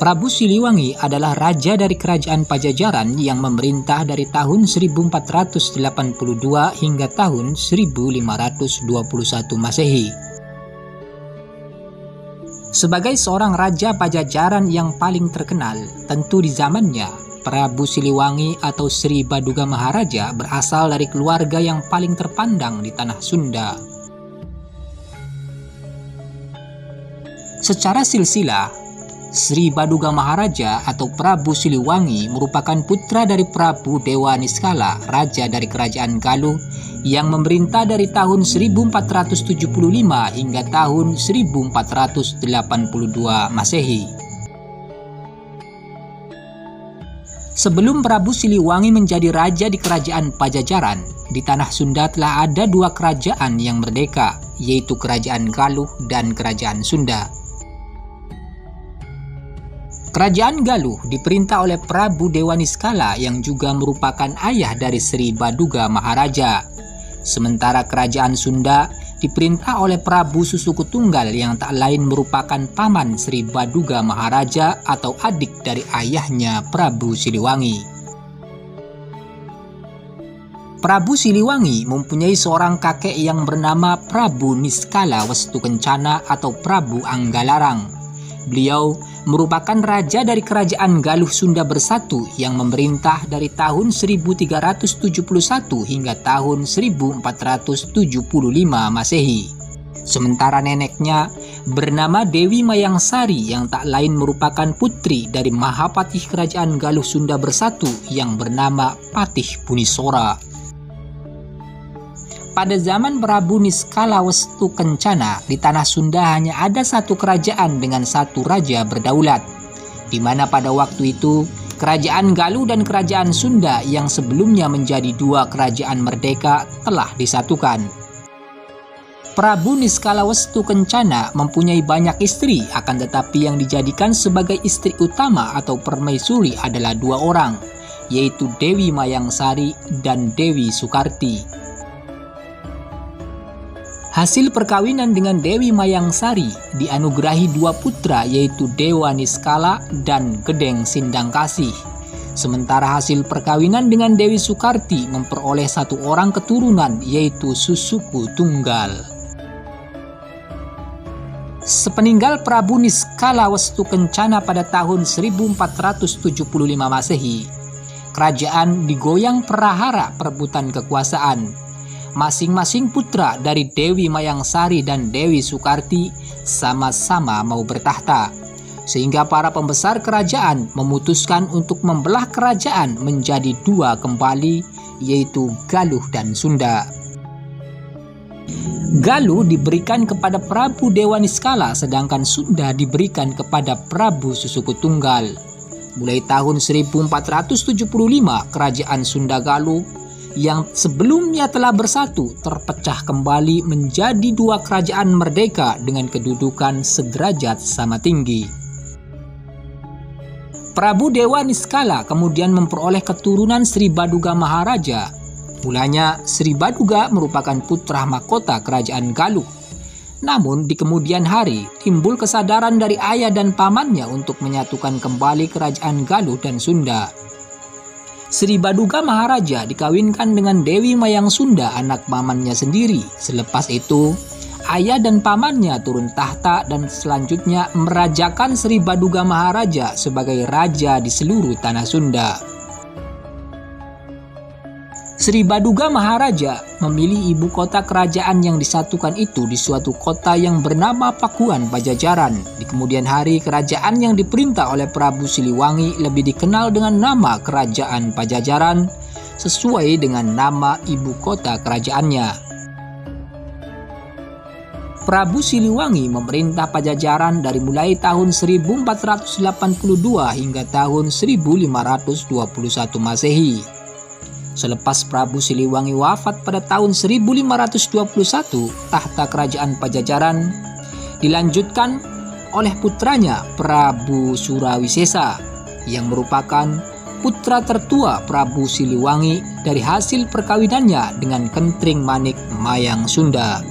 Prabu Siliwangi adalah raja dari kerajaan Pajajaran yang memerintah dari tahun 1482 hingga tahun 1521 Masehi. Sebagai seorang raja Pajajaran yang paling terkenal, tentu di zamannya, Prabu Siliwangi atau Sri Baduga Maharaja berasal dari keluarga yang paling terpandang di tanah Sunda. Secara silsilah, Sri Baduga Maharaja atau Prabu Siliwangi merupakan putra dari Prabu Dewa Niskala, raja dari kerajaan Galuh yang memerintah dari tahun 1475 hingga tahun 1482 Masehi. Sebelum Prabu Siliwangi menjadi raja di kerajaan Pajajaran, di tanah Sunda telah ada dua kerajaan yang merdeka, yaitu kerajaan Galuh dan kerajaan Sunda. Kerajaan Galuh diperintah oleh Prabu Dewa Niskala yang juga merupakan ayah dari Sri Baduga Maharaja. Sementara kerajaan Sunda diperintah oleh Prabu Susukutunggal yang tak lain merupakan paman Sri Baduga Maharaja atau adik dari ayahnya Prabu Siliwangi. Prabu Siliwangi mempunyai seorang kakek yang bernama Prabu Niskala Westu Kencana atau Prabu Anggalarang. Beliau merupakan raja dari kerajaan Galuh Sunda Bersatu yang memerintah dari tahun 1371 hingga tahun 1475 Masehi. Sementara neneknya bernama Dewi Mayangsari yang tak lain merupakan putri dari Mahapatih kerajaan Galuh Sunda Bersatu yang bernama Patih Bunisora. Pada zaman Prabu Niskala Westu Kencana, di tanah Sunda hanya ada satu kerajaan dengan satu raja berdaulat, di mana pada waktu itu kerajaan Galuh dan kerajaan Sunda yang sebelumnya menjadi dua kerajaan merdeka telah disatukan. Prabu Niskala Westu Kencana mempunyai banyak istri, akan tetapi yang dijadikan sebagai istri utama atau permaisuri adalah dua orang, yaitu Dewi Mayangsari dan Dewi Sukarti. Hasil perkawinan dengan Dewi Mayangsari dianugerahi dua putra yaitu Dewa Niskala dan Gedeng Sindangkasih. Sementara hasil perkawinan dengan Dewi Sukarti memperoleh satu orang keturunan yaitu Susuku Tunggal. Sepeninggal Prabu Niskala Westu Kencana pada tahun 1475 Masehi, kerajaan digoyang prahara perebutan kekuasaan. Masing-masing putra dari Dewi Mayangsari dan Dewi Sukarti sama-sama mau bertahta, sehingga para pembesar kerajaan memutuskan untuk membelah kerajaan menjadi dua kembali, yaitu Galuh dan Sunda. Galuh diberikan kepada Prabu Dewa Niskala, sedangkan Sunda diberikan kepada Prabu Susukutunggal. Mulai tahun 1475, kerajaan Sunda Galuh yang sebelumnya telah bersatu terpecah kembali menjadi dua kerajaan merdeka dengan kedudukan sederajat sama tinggi. Prabu Dewa Niskala kemudian memperoleh keturunan Sri Baduga Maharaja. Mulanya Sri Baduga merupakan putra mahkota kerajaan Galuh. Namun di kemudian hari timbul kesadaran dari ayah dan pamannya untuk menyatukan kembali kerajaan Galuh dan Sunda. Sri Baduga Maharaja dikawinkan dengan Dewi Mayang Sunda, anak pamannya sendiri. Selepas itu, ayah dan pamannya turun tahta dan selanjutnya merajakan Sri Baduga Maharaja sebagai raja di seluruh tanah Sunda. Sri Baduga Maharaja memilih ibu kota kerajaan yang disatukan itu di suatu kota yang bernama Pakuan Pajajaran. Di kemudian hari, kerajaan yang diperintah oleh Prabu Siliwangi lebih dikenal dengan nama Kerajaan Pajajaran sesuai dengan nama ibu kota kerajaannya. Prabu Siliwangi memerintah Pajajaran dari mulai tahun 1482 hingga tahun 1521 Masehi. Selepas Prabu Siliwangi wafat pada tahun 1521, tahta kerajaan Pajajaran dilanjutkan oleh putranya Prabu Surawisesa yang merupakan putra tertua Prabu Siliwangi dari hasil perkawinannya dengan Kentring Manik Mayang Sunda.